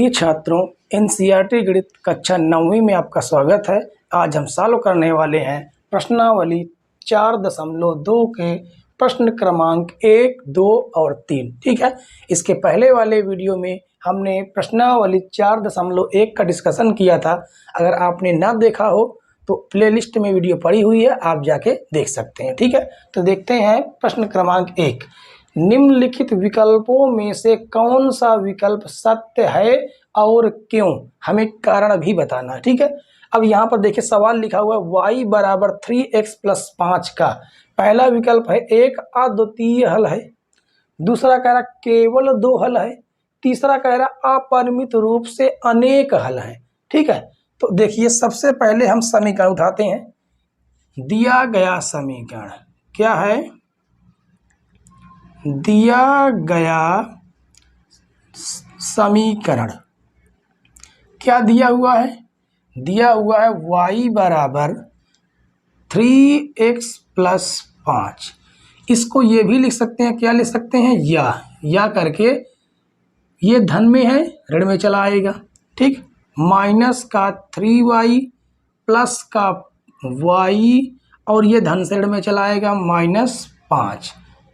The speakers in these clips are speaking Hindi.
ये छात्रों, एनसीईआरटी गणित कक्षा 9वीं में आपका स्वागत है। आज हम सॉल्व करने वाले हैं प्रश्नावली 4.2 के प्रश्न क्रमांक 1, 2 और 3। ठीक है, इसके पहले वाले वीडियो में हमने प्रश्नावली 4.1 का डिस्कशन किया था। अगर आपने ना देखा हो तो प्लेलिस्ट में वीडियो पड़ी हुई है, आप जाके देख सकते हैं। ठीक है, तो देखते हैं प्रश्न क्रमांक 1। निम्नलिखित विकल्पों में से कौन सा विकल्प सत्य है और क्यों? हमें कारण भी बताना है। ठीक है, अब यहाँ पर देखिए सवाल लिखा हुआ है y बराबर 3x + 5 का पहला विकल्प है एक अद्वितीय हल है, दूसरा कह रहा केवल 2 हल है, तीसरा कह रहा अपरिमित रूप से अनेक हल है। ठीक है, तो देखिए सबसे पहले हम समीकरण उठाते हैं। दिया गया समीकरण क्या है? दिया गया समीकरण क्या दिया हुआ है? दिया हुआ है y बराबर 3x + 5। इसको ये भी लिख सकते हैं, क्या लिख सकते हैं? या करके ये धन में है, ऋण में चला आएगा। ठीक, माइनस का 3y प्लस का y और ये धन से ऋण में चला आएगा -5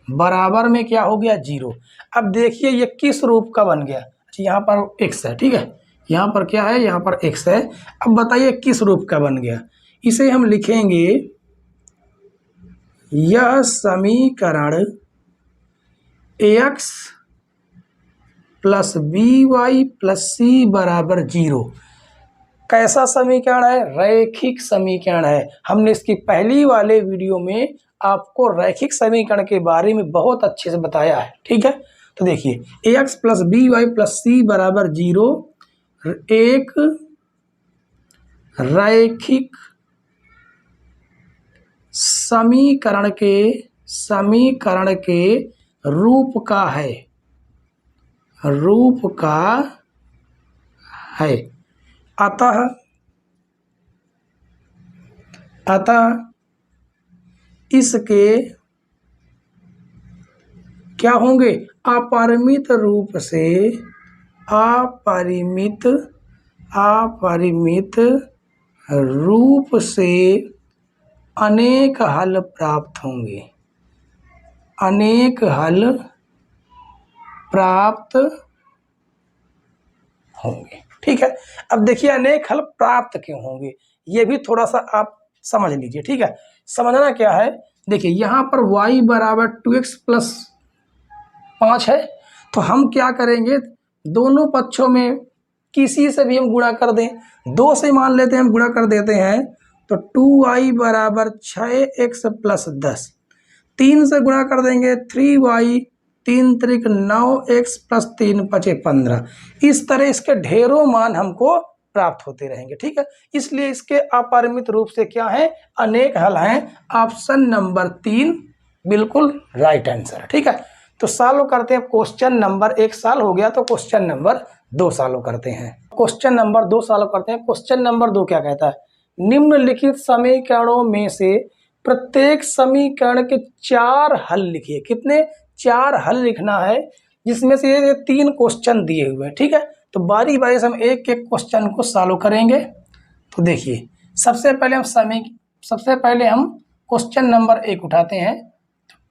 बराबर में क्या हो गया? 0। अब देखिए ये किस रूप का बन गया? यहाँ पर x है। ठीक है, यहाँ पर क्या है? यहाँ पर x है। अब बताइए किस रूप का बन गया? इसे हम लिखेंगे, यह समीकरण ax + by + c बराबर 0 कैसा समीकरण है? रैखिक समीकरण है। हमने इसकी पहली वाले वीडियो में आपको रैखिक समीकरण के बारे में बहुत अच्छे से बताया है। ठीक है, तो देखिए ax + by + c बराबर 0 एक रैखिक समीकरण के रूप का है। अतः इसके क्या होंगे? अपरिमित रूप से अनेक हल प्राप्त होंगे। ठीक है, अब देखिए अनेक हल प्राप्त क्यों होंगे, ये भी थोड़ा सा आप समझ लीजिए। ठीक है, समझना क्या है? देखिए यहाँ पर y बराबर 2x + 5 है, तो हम क्या करेंगे? दोनों पक्षों में किसी से भी हम गुणा कर दें। 2 से मान लेते हैं, हम गुणा कर देते हैं, तो 2y बराबर 6x + 10। 3 से गुणा कर देंगे 3y, 3 त्रिक 9x + 3 × 5 = 15। इस तरह इसके ढेरों मान हमको प्राप्त होते रहेंगे। ठीक है, इसलिए इसके अपरिमित रूप से क्या है? अनेक हल हैं। ऑप्शन नंबर 3 बिल्कुल राइट आंसर है। ठीक है, तो सॉल्व करते हैं। क्वेश्चन नंबर 1 सॉल्व हो गया, तो क्वेश्चन नंबर 2 सॉल्व करते हैं। क्वेश्चन नंबर 2 सॉल्व करते हैं। क्वेश्चन नंबर 2 क्या कहता है? निम्नलिखित समीकरणों में से प्रत्येक समीकरण के 4 हल लिखिए। कितने? 4 हल लिखना है, जिसमें से ये 3 क्वेश्चन दिए हुए हैं। ठीक है, तो बारी बारी से हम एक एक क्वेश्चन को सॉल्व करेंगे। तो देखिए सबसे पहले हम क्वेश्चन नंबर 1 उठाते हैं।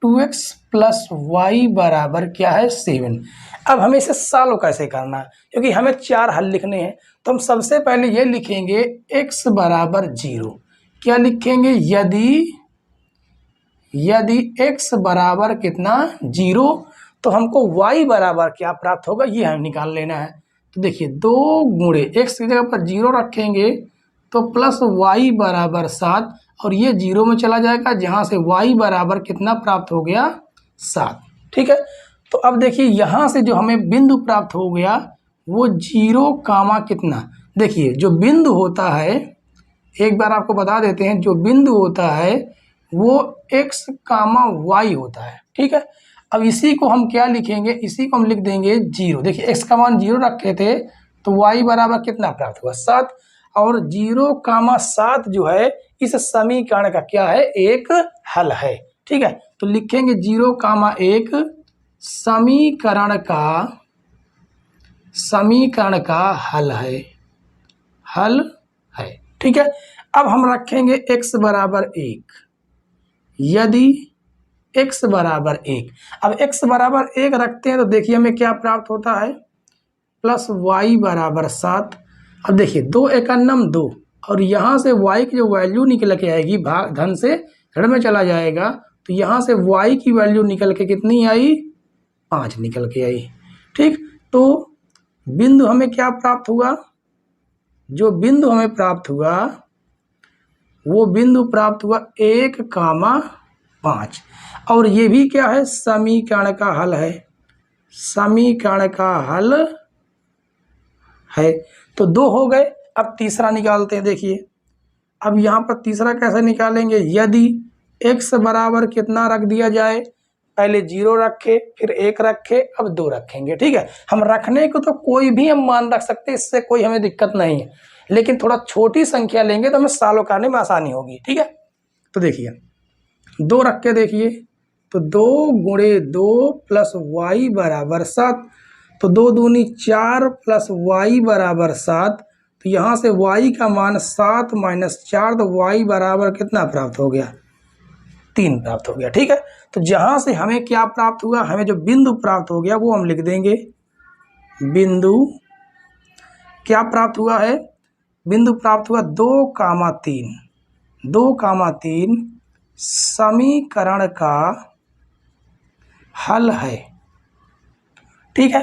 2x + y बराबर क्या है? 7। अब हमें इसे सॉल्व कैसे करना है? क्योंकि हमें 4 हल लिखने हैं, तो हम सबसे पहले ये लिखेंगे x बराबर 0। क्या लिखेंगे? यदि x बराबर कितना? 0, तो हमको y बराबर क्या प्राप्त होगा, ये हमें निकाल लेना है। तो देखिए 2 गुणे x की जगह पर 0 रखेंगे तो प्लस y बराबर 7, और ये 0 में चला जाएगा, जहाँ से y बराबर कितना प्राप्त हो गया? 7। ठीक है, तो अब देखिए यहाँ से जो हमें बिंदु प्राप्त हो गया वो 0, कितना? देखिए जो बिंदु होता है, एक बार आपको बता देते हैं, जो बिंदु होता है वो x, y होता है। ठीक है, अब इसी को हम क्या लिखेंगे? इसी को हम लिख देंगे 0। देखिए x का मान 0 रखे थे, तो y बराबर कितना प्राप्त हुआ? 7। और 0, 7 जो है इस समीकरण का क्या है? एक हल है। ठीक है, तो लिखेंगे 0, 1 समीकरण समीकरण का हल है, हल है। ठीक है, अब हम रखेंगे x बराबर 1। यदि x बराबर 1, अब x बराबर 1 रखते हैं तो देखिए हमें क्या प्राप्त होता है, प्लस y बराबर 7। अब देखिए 2 एकन्नम 2, और यहाँ से y की जो वैल्यू निकल के आएगी भाग धन से ऋण में चला जाएगा, तो यहाँ से y की वैल्यू निकल के कितनी आई, 5 निकल के आई। ठीक, तो बिंदु हमें क्या प्राप्त हुआ, जो बिंदु हमें प्राप्त हुआ वो बिंदु प्राप्त हुआ 1,5, और ये भी क्या है, समीकरण का हल है, समीकरण का हल है। तो 2 हो गए, अब तीसरा निकालते हैं। देखिए अब यहाँ पर तीसरा कैसे निकालेंगे, यदि x बराबर कितना रख दिया जाए, पहले 0 रखे, फिर 1 रखे, अब 2 रखेंगे। ठीक है, हम रखने को तो कोई भी हम मान रख सकते हैं, इससे कोई हमें दिक्कत नहीं है, लेकिन थोड़ा छोटी संख्या लेंगे तो हमें सालों करने में आसानी होगी। ठीक है, तो देखिए 2 रख के देखिए, तो 2 गुणे 2 प्लस वाई बराबर 7, तो 2 दूनी 4 प्लस वाई बराबर 7, तो यहाँ से y का मान 7 माइनस 4, तो y बराबर कितना प्राप्त हो गया, 3 प्राप्त हो गया। ठीक है, तो जहाँ से हमें क्या प्राप्त हुआ, हमें जो बिंदु प्राप्त हो गया वो हम लिख देंगे, बिंदु क्या प्राप्त हुआ है, बिंदु प्राप्त हुआ 2,3, 2,3 समीकरण का हल है। ठीक है,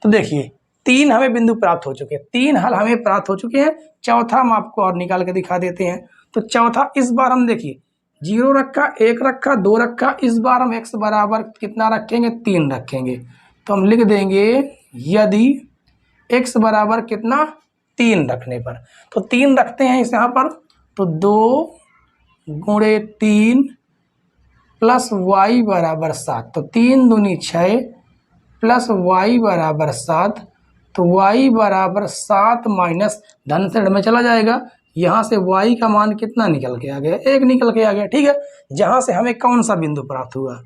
तो देखिए 3 हमें बिंदु प्राप्त हो चुके हैं, 3 हल हमें प्राप्त हो चुके हैं। चौथा हम आपको और निकाल के दिखा देते हैं। तो चौथा इस बार हम देखिए 0 रखा, 1 रखा, 2 रखा, इस बार हम x बराबर कितना रखेंगे, 3 रखेंगे। तो हम लिख देंगे यदि x बराबर कितना, 3 रखने पर, तो 3 रखते हैं इस यहाँ पर, तो 2 गुणे 3 प्लस y बराबर 7, तो 3 दूनी 6 प्लस y बराबर 7, तो y बराबर 7 माइनस धन से ऋण में चला जाएगा, यहाँ से y का मान कितना निकल के आ गया, 1 निकल के आ गया। ठीक है, जहाँ से हमें कौन सा बिंदु प्राप्त हुआ,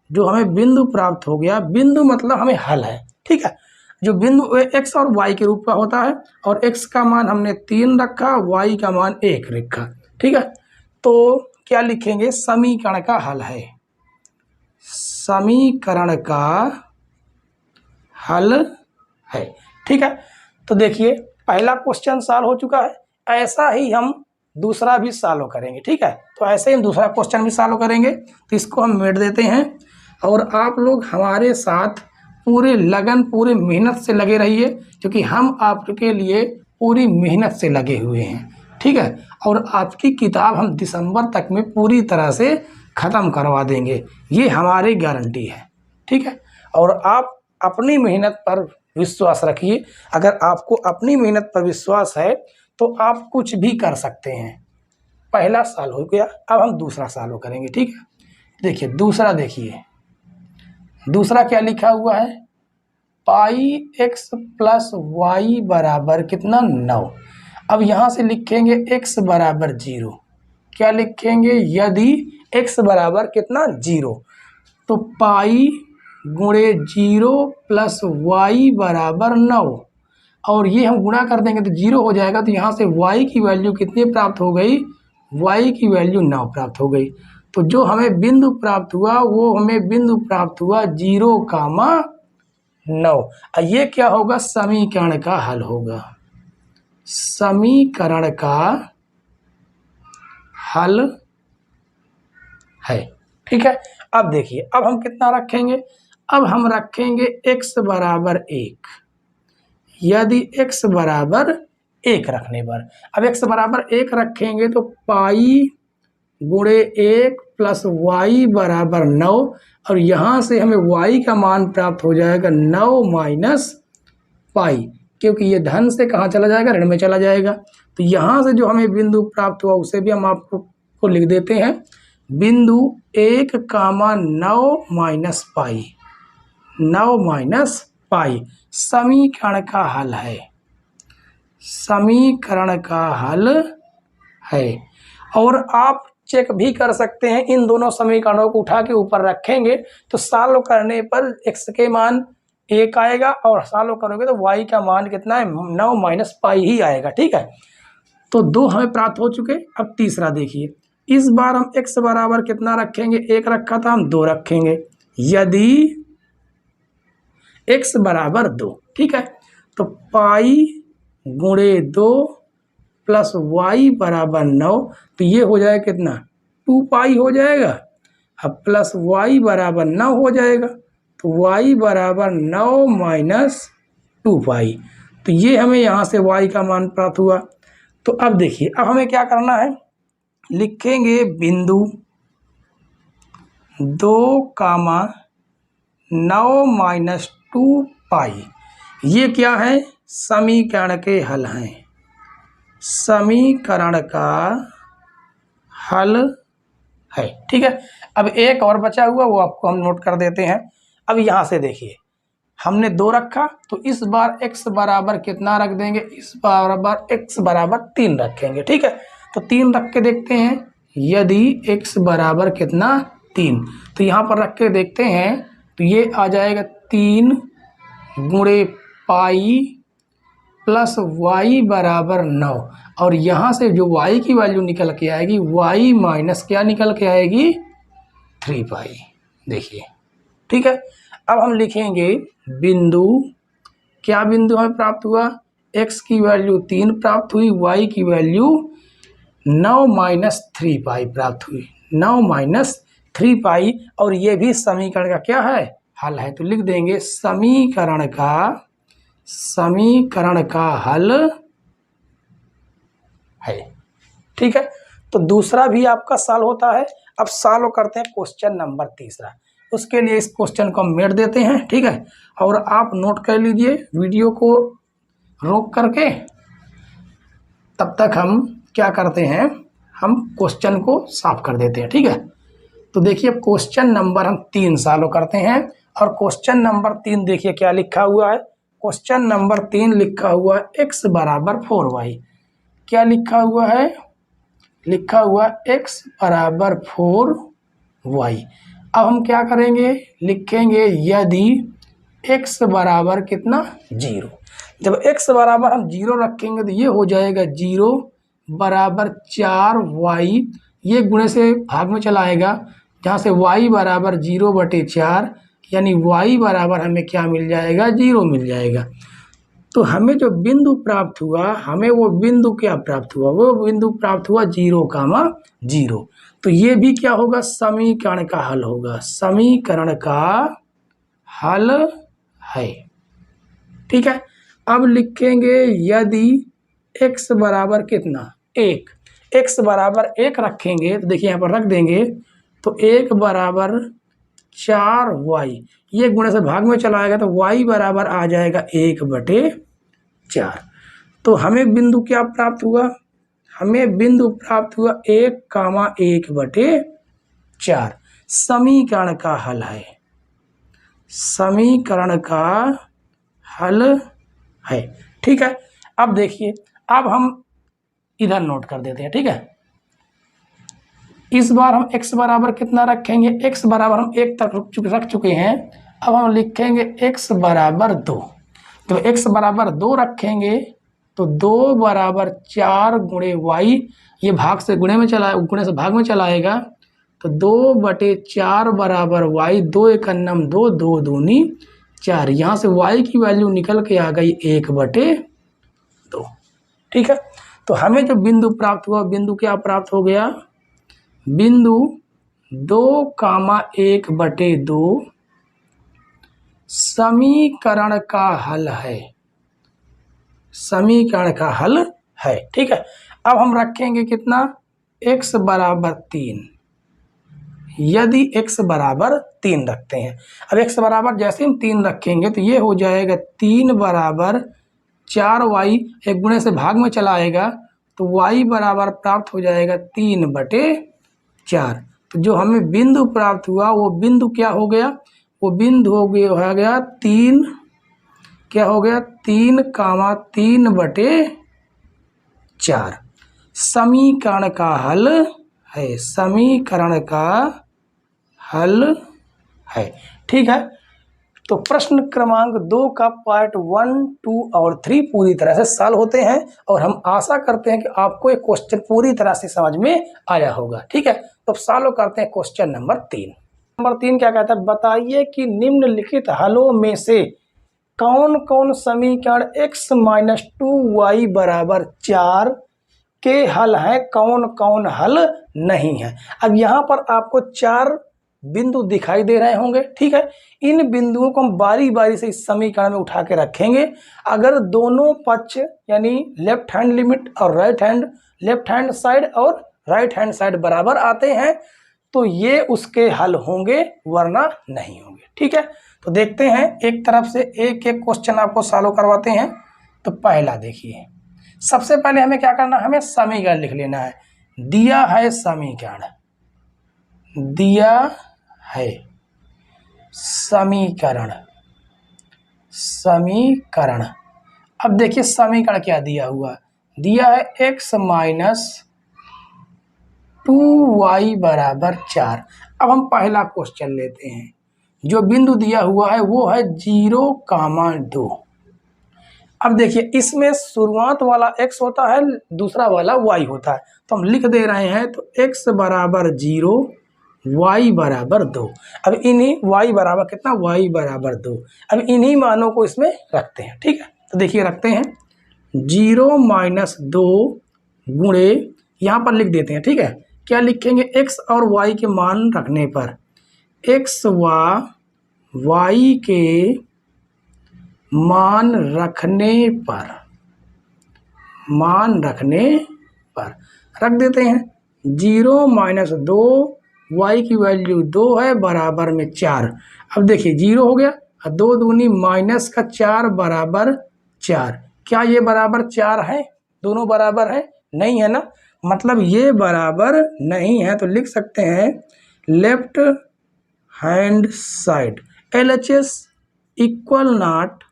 जो हमें बिंदु प्राप्त हो गया, बिंदु मतलब हमें हल है। ठीक है, जो बिंदु x और y के रूप का होता है, और x का मान हमने 3 रखा, y का मान 1 रखा। ठीक है, तो क्या लिखेंगे, समीकरण का हल है, समीकरण का हल है। ठीक है, तो देखिए पहला क्वेश्चन सॉल्व हो चुका है, ऐसा ही हम दूसरा भी सॉल्व करेंगे। ठीक है, तो ऐसे ही हम दूसरा क्वेश्चन भी सॉल्व करेंगे, तो इसको हम मिट देते हैं, और आप लोग हमारे साथ पूरे लगन, पूरे मेहनत से लगे रहिए, क्योंकि हम आपके लिए पूरी मेहनत से लगे हुए हैं। ठीक है, और आपकी किताब हम दिसंबर तक में पूरी तरह से ख़त्म करवा देंगे, ये हमारी गारंटी है। ठीक है, और आप अपनी मेहनत पर विश्वास रखिए, अगर आपको अपनी मेहनत पर विश्वास है तो आप कुछ भी कर सकते हैं। पहला साल हो गया, अब हम दूसरा साल करेंगे। ठीक है, देखिए दूसरा, देखिए दूसरा क्या लिखा हुआ है, पाई x प्लस वाई बराबर कितना, 9। अब यहाँ से लिखेंगे x बराबर 0, क्या लिखेंगे, यदि x बराबर कितना, 0, तो पाई गुणे 0 प्लस वाई बराबर 9, और ये हम गुणा कर देंगे तो 0 हो जाएगा, तो यहाँ से y की वैल्यू कितनी प्राप्त हो गई, y की वैल्यू 9 प्राप्त हो गई। तो जो हमें बिंदु प्राप्त हुआ वो हमें बिंदु प्राप्त हुआ 0,9। ये क्या होगा, समीकरण का हल होगा, समीकरण का हल है। ठीक है, अब देखिए अब हम कितना रखेंगे, अब हम रखेंगे x बराबर 1। यदि x बराबर 1 रखने पर, अब x बराबर 1 रखेंगे तो पाई गुणे 1 प्लस वाई बराबर 9, और यहाँ से हमें y का मान प्राप्त हो जाएगा 9 माइनस पाई, क्योंकि ये धन से कहाँ चला जाएगा, ऋण में चला जाएगा। तो यहाँ से जो हमें बिंदु प्राप्त हुआ उसे भी हम आपको लिख देते हैं, बिंदु 1,9 माइनस पाई, 9 माइनस पाई समीकरण का हल है, समीकरण का हल है। और आप चेक भी कर सकते हैं, इन दोनों समीकरणों को उठा के ऊपर रखेंगे तो सॉल्व करने पर x के मान 1 आएगा और सॉल्व करोगे तो y का मान कितना है 9 माइनस पाई ही आएगा। ठीक है, तो 2 हमें प्राप्त हो चुके। अब तीसरा देखिए, इस बार हम x बराबर कितना रखेंगे, 1 रखा था, हम 2 रखेंगे। यदि x बराबर 2, ठीक है, तो पाई गुणे 2 प्लस y बराबर 9, तो ये हो जाएगा कितना 2 पाई हो जाएगा। अब प्लस y बराबर 9 हो जाएगा, तो y बराबर 9 माइनस 2 पाई, तो ये हमें यहाँ से y का मान प्राप्त हुआ। तो अब देखिए, अब हमें क्या करना है, लिखेंगे बिंदु 2, 9 माइनस 2 पाई, ये क्या है, समीकरण के हल हैं, समीकरण का हल है। ठीक है, अब एक और बचा हुआ, वो आपको हम नोट कर देते हैं। अब यहाँ से देखिए, हमने 2 रखा, तो इस बार x बराबर कितना रख देंगे, इस बराबर x बराबर 3 रखेंगे। ठीक है, तो 3 रख के देखते हैं, यदि x बराबर कितना 3, तो यहाँ पर रख के देखते हैं, तो ये आ जाएगा 3 गुणे पाई प्लस y बराबर 9, और यहाँ से जो y की वैल्यू निकल के आएगी, y माइनस क्या निकल के आएगी 3 पाई। देखिए, ठीक है, अब हम लिखेंगे बिंदु, क्या बिंदु हमें प्राप्त हुआ, x की वैल्यू 3 प्राप्त हुई, y की वैल्यू 9 माइनस 3 पाई प्राप्त हुई, 9 माइनस 3 पाई, और ये भी समीकरण का क्या है, हल है। तो लिख देंगे समीकरण का हल है। ठीक है, तो दूसरा भी आपका सॉल्व होता है। अब सॉल्व करते हैं क्वेश्चन नंबर तीसरा, उसके लिए इस क्वेश्चन को हम मेट देते हैं। ठीक है, और आप नोट कर लीजिए वीडियो को रोक करके, तब तक हम क्या करते हैं, हम क्वेश्चन को साफ कर देते हैं। ठीक है, तो देखिए क्वेश्चन नंबर हम 3 सॉल्व करते हैं, और क्वेश्चन नंबर 3 देखिए क्या लिखा हुआ है, क्वेश्चन नंबर 3 लिखा हुआ है x बराबर 4y, क्या लिखा हुआ है, लिखा हुआ x बराबर 4y। अब हम क्या करेंगे, लिखेंगे यदि x बराबर कितना 0, जब x बराबर हम 0 रखेंगे तो ये हो जाएगा 0 बराबर 4y, ये गुणे से भाग में चला आएगा, जहाँ से y बराबर 0/4, यानी y बराबर हमें क्या मिल जाएगा, 0 मिल जाएगा। तो हमें जो बिंदु प्राप्त हुआ, हमें वो बिंदु क्या प्राप्त हुआ, वो बिंदु प्राप्त हुआ 0, तो ये भी क्या होगा, समीकरण का हल होगा, समीकरण का हल है। ठीक है, अब लिखेंगे यदि x बराबर कितना 1, x बराबर 1 रखेंगे, तो देखिए यहाँ पर रख देंगे, तो 1 बराबर 4y, ये गुणे से भाग में चला आएगा, तो y बराबर आ जाएगा 1/4। तो हमें बिंदु क्या प्राप्त हुआ, हमें बिंदु प्राप्त हुआ 1,1/4, समीकरण का हल है, समीकरण का हल है। ठीक है, अब देखिए, अब हम इधर नोट कर देते हैं। ठीक है, इस बार हम x बराबर कितना रखेंगे, x बराबर हम 1 तक रख चुके हैं, अब हम लिखेंगे x बराबर 2, तो x बराबर 2 रखेंगे, तो 2 बराबर 4 गुणे y, ये भाग से गुणे में चला, गुणे से भाग में चला आएगा, तो 2/4 बराबर y, 2 × 2, 2 दूनी 4, यहाँ से y की वैल्यू निकल के आ गई 1/2। ठीक है, तो हमें जो बिंदु प्राप्त हुआ, बिंदु क्या प्राप्त हो गया, बिंदु 2,1/2 समीकरण का हल है, समीकरण का हल है। ठीक है, अब हम रखेंगे कितना, x बराबर 3, यदि x बराबर 3 रखते हैं, अब x बराबर जैसे हम 3 रखेंगे, तो ये हो जाएगा 3 बराबर 4y, एक गुणे से भाग में चला आएगा, तो y बराबर प्राप्त हो जाएगा 3/4। तो जो हमें बिंदु प्राप्त हुआ, वो बिंदु क्या हो गया, वो बिंदु हो गया 3, क्या हो गया 3,3/4, समीकरण का हल है, समीकरण का हल है। ठीक है, तो प्रश्न क्रमांक 2 का पार्ट 1, 2 और 3 पूरी तरह से सॉल्व होते हैं और हम आशा करते हैं कि आपको एक क्वेश्चन पूरी तरह से समझ में आया होगा। ठीक है, तो सॉल्व करते हैं क्वेश्चन नंबर 3। नंबर 3 क्या कहता है, बताइए कि निम्नलिखित हलों में से कौन कौन समीकरण x - 2y = 4 के हल हैं, कौन कौन हल नहीं है। अब यहाँ पर आपको 4 बिंदु दिखाई दे रहे होंगे। ठीक है, इन बिंदुओं को हम बारी बारी से इस समीकरण में उठा के रखेंगे। अगर दोनों पक्ष यानी लेफ्ट हैंड लिमिट और लेफ्ट हैंड साइड और राइट हैंड साइड बराबर आते हैं तो ये उसके हल होंगे, वरना नहीं होंगे। ठीक है, तो देखते हैं एक तरफ से एक एक क्वेश्चन आपको सॉल्व करवाते हैं। तो पहला देखिए, सबसे पहले हमें क्या करना है, हमें समीकरण लिख लेना है। दिया है समीकरण, दिया है समीकरण। अब देखिए समीकरण क्या दिया हुआ, दिया है x - 2y = 4। अब हम पहला क्वेश्चन लेते हैं। जो बिंदु दिया हुआ है वो है 0,2। अब देखिए इसमें शुरुआत वाला x होता है, दूसरा वाला y होता है, तो हम लिख दे रहे हैं। तो x = 0, y = 2। अब इन्हीं y बराबर कितना, y = 2। अब इन्हीं मानों को इसमें रखते हैं। ठीक है, तो देखिए रखते हैं 0 - 2 गुणे, यहाँ पर लिख देते हैं। ठीक है, क्या लिखेंगे, x और y के मान रखने पर, x व y के मान रखने पर रख देते हैं। 0 - 2, y की वैल्यू 2 है, बराबर में 4। अब देखिए 0 हो गया, 2 दूनी -4 = 4। क्या ये बराबर 4 है, दोनों बराबर है, नहीं है ना, मतलब ये बराबर नहीं है। तो लिख सकते हैं left hand side LHS = not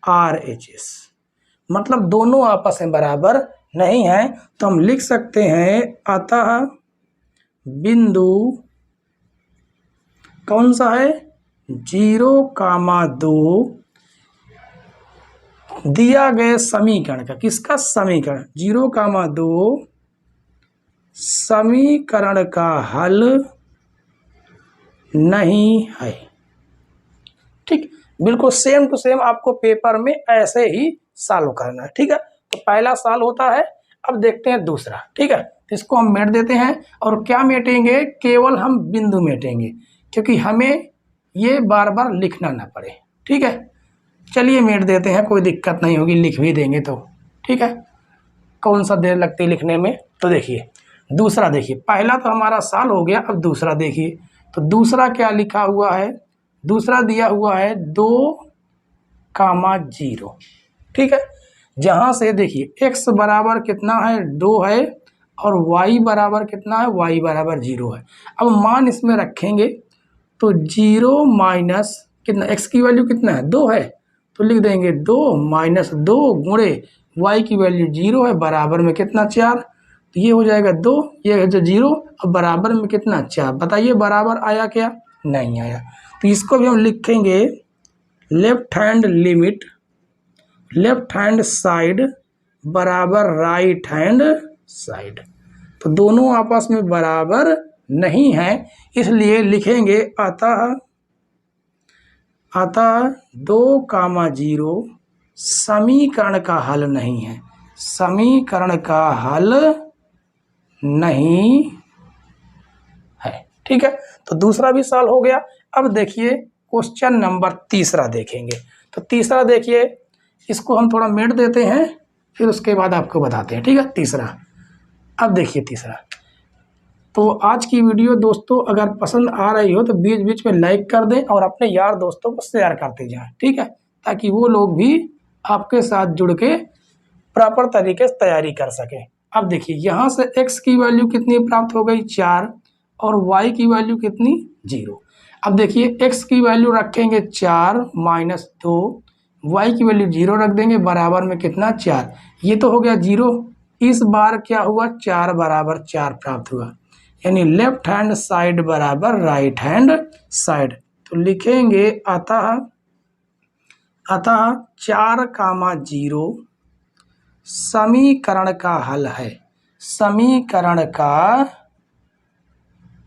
RHS, मतलब दोनों आपस में बराबर नहीं है। तो हम लिख सकते हैं अतः बिंदु कौन सा है, 0,2 दिया गए समीकरण का, किसका समीकरण, 0,2 समीकरण का हल नहीं है। ठीक, बिल्कुल सेम टू सेम आपको पेपर में ऐसे ही सॉल्व करना है। ठीक है, तो पहला सॉल्व होता है। अब देखते हैं दूसरा। ठीक है, इसको हम मेट देते हैं और क्या मेटेंगे, केवल हम बिंदु मेटेंगे क्योंकि हमें ये बार बार लिखना ना पड़े। ठीक है, चलिए मेट देते हैं, कोई दिक्कत नहीं होगी, लिख भी देंगे तो। ठीक है, कौन सा देर लगती है लिखने में। तो देखिए दूसरा, देखिए पहला तो हमारा सॉल्व हो गया। अब दूसरा देखिए, तो दूसरा क्या लिखा हुआ है, दूसरा दिया हुआ है 2,0। ठीक है, जहाँ से देखिए x बराबर कितना है, 2 है, और y बराबर कितना है, y = 0 है। अब मान इसमें रखेंगे तो 0 माइनस कितना, x की वैल्यू कितना है, 2 है, तो लिख देंगे 2 - 2 गुणे y की वैल्यू 0 है, बराबर में कितना, 4। तो ये हो जाएगा 2, ये है जो 0, अब बराबर में कितना, 4। बताइए बराबर आया क्या, नहीं आया। तो इसको भी हम लिखेंगे left hand limit, left hand side बराबर राइट हैंड साइड। तो दोनों आपस में बराबर नहीं है, इसलिए लिखेंगे अतः 2,0 समीकरण का हल नहीं है, समीकरण का हल नहीं है। ठीक है, तो दूसरा भी सॉल्व हो गया। अब देखिए क्वेश्चन नंबर तीसरा देखेंगे। तो तीसरा देखिए, इसको हम थोड़ा मेट देते हैं, फिर उसके बाद आपको बताते हैं। ठीक है, तीसरा, अब देखिए तीसरा। तो आज की वीडियो दोस्तों अगर पसंद आ रही हो तो बीच बीच में लाइक कर दें और अपने यार दोस्तों को शेयर करते जाएं। ठीक है, ताकि वो लोग भी आपके साथ जुड़ के प्रॉपर तरीके से तैयारी कर सकें। अब देखिए यहाँ से x की वैल्यू कितनी प्राप्त हो गई, 4, और y की वैल्यू कितनी, 0। अब देखिए x की वैल्यू रखेंगे 4 - 2, y की वैल्यू 0 रख देंगे, बराबर में कितना, 4। ये तो हो गया 0। इस बार क्या हुआ, 4 = 4 प्राप्त हुआ, यानी लेफ्ट हैंड साइड बराबर राइट हैंड साइड। तो लिखेंगे अतः 4, समीकरण का हल है, समीकरण का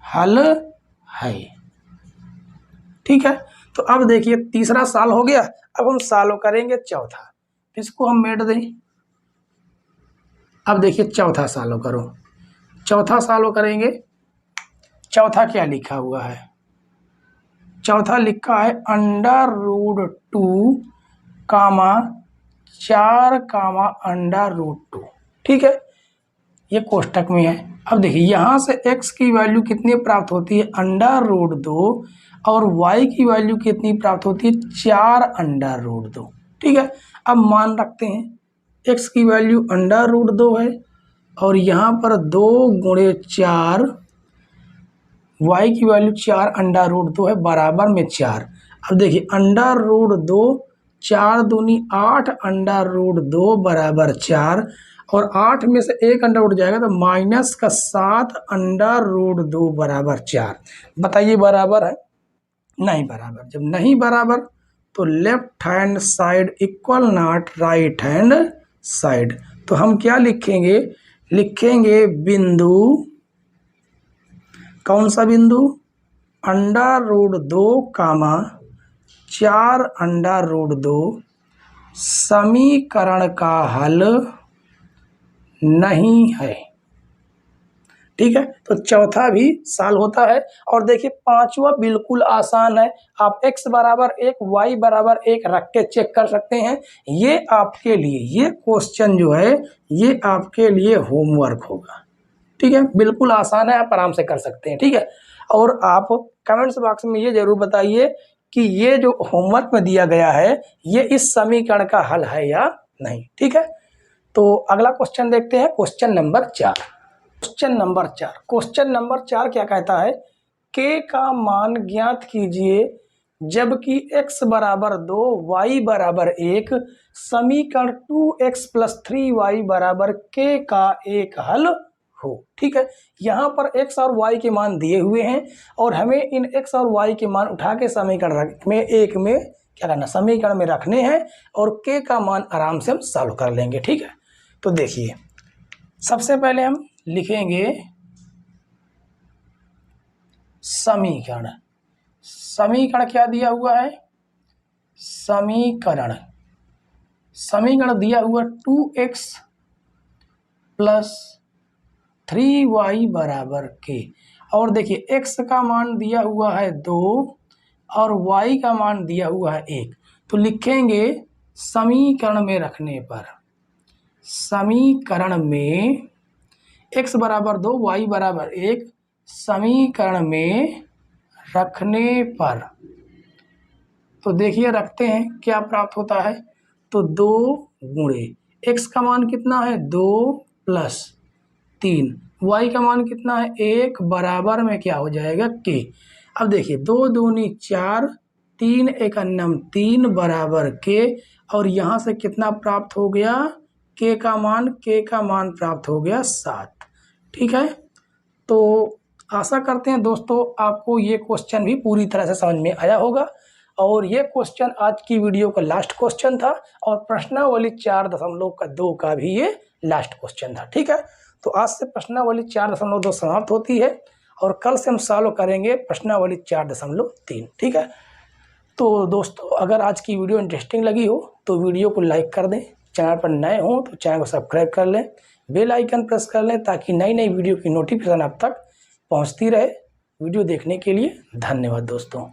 हल है। ठीक है, तो अब देखिए तीसरा साल हो गया, अब हम सालों करेंगे चौथा, इसको हम मेट दें। अब देखिए चौथा सालों करो, चौथा सालों करेंगे। चौथा क्या लिखा हुआ है, चौथा लिखा है √2, 4, √2। ठीक है, ये कोष्टक में है। अब देखिए यहाँ से x की वैल्यू कितनी प्राप्त होती है, √2, और y की वैल्यू कितनी प्राप्त होती है, 4 √2। ठीक है, अब मान रखते हैं x की वैल्यू √2 है और यहाँ पर 2 × 4, y की वैल्यू 4 √2 है, बराबर में 4। अब देखिए √2, 4 दूनी 8, √2 बराबर 4, और 8 में से 1 अंडा उठ जाएगा तो -7 √2 बराबर 4। बताइए बराबर है, नहीं बराबर। जब नहीं बराबर तो left hand side equal not right hand side, तो हम क्या लिखेंगे, लिखेंगे बिंदु, कौन सा बिंदु, √2, 4 √2 समीकरण का हल नहीं है। ठीक है, तो चौथा भी साल होता है। और देखिए पांचवा बिल्कुल आसान है, आप x बराबर 1, y बराबर 1 रख के चेक कर सकते हैं। ये आपके लिए, ये क्वेश्चन जो है ये आपके लिए होमवर्क होगा। ठीक है, बिल्कुल आसान है, आप आराम से कर सकते हैं। ठीक है, और आप कमेंट्स बॉक्स में ये जरूर बताइए कि ये जो होमवर्क में दिया गया है ये इस समीकरण का हल है या नहीं। ठीक है, तो अगला क्वेश्चन देखते हैं, क्वेश्चन नंबर 4। क्वेश्चन नंबर 4 क्या कहता है, k का मान ज्ञात कीजिए जबकि x बराबर 2, y बराबर 1, समीकरण 2x + 3y बराबर k का एक हल हो। ठीक है, यहाँ पर x और y के मान दिए हुए हैं और हमें इन x और y के मान उठा के समीकरण में एक में क्या करना, समीकरण में रखने हैं और k का मान आराम से हम सॉल्व कर लेंगे। ठीक है, तो देखिए सबसे पहले हम लिखेंगे समीकरण। समीकरण क्या दिया हुआ है, समीकरण दिया हुआ 2x + 3y बराबर k, और देखिए x का मान दिया हुआ है 2 और y का मान दिया हुआ है 1। तो लिखेंगे समीकरण में रखने पर, समीकरण में x बराबर 2, y बराबर 1, समीकरण में रखने पर, तो देखिए रखते हैं क्या प्राप्त होता है, तो 2 × x का मान कितना है 2 + 3, y का मान कितना है 1, बराबर में क्या हो जाएगा k। अब देखिए 2 दूनी 4, 3 × 1 = 3 बराबर k, और यहाँ से कितना प्राप्त हो गया, k का मान प्राप्त हो गया 7। ठीक है, तो आशा करते हैं दोस्तों आपको ये क्वेश्चन भी पूरी तरह से समझ में आया होगा, और ये क्वेश्चन आज की वीडियो का लास्ट क्वेश्चन था और प्रश्नावली 4.2 का भी ये लास्ट क्वेश्चन था। ठीक है, तो आज से प्रश्नावली 4.2 समाप्त होती है और कल से हम सॉल्व करेंगे प्रश्नावली 4.3। ठीक है, तो दोस्तों अगर आज की वीडियो इंटरेस्टिंग लगी हो तो वीडियो को लाइक कर दें, चैनल पर नए हो तो चैनल को सब्सक्राइब कर लें, बेल आइकन प्रेस कर लें ताकि नई नई वीडियो की नोटिफिकेशन आप तक पहुंचती रहे। वीडियो देखने के लिए धन्यवाद दोस्तों।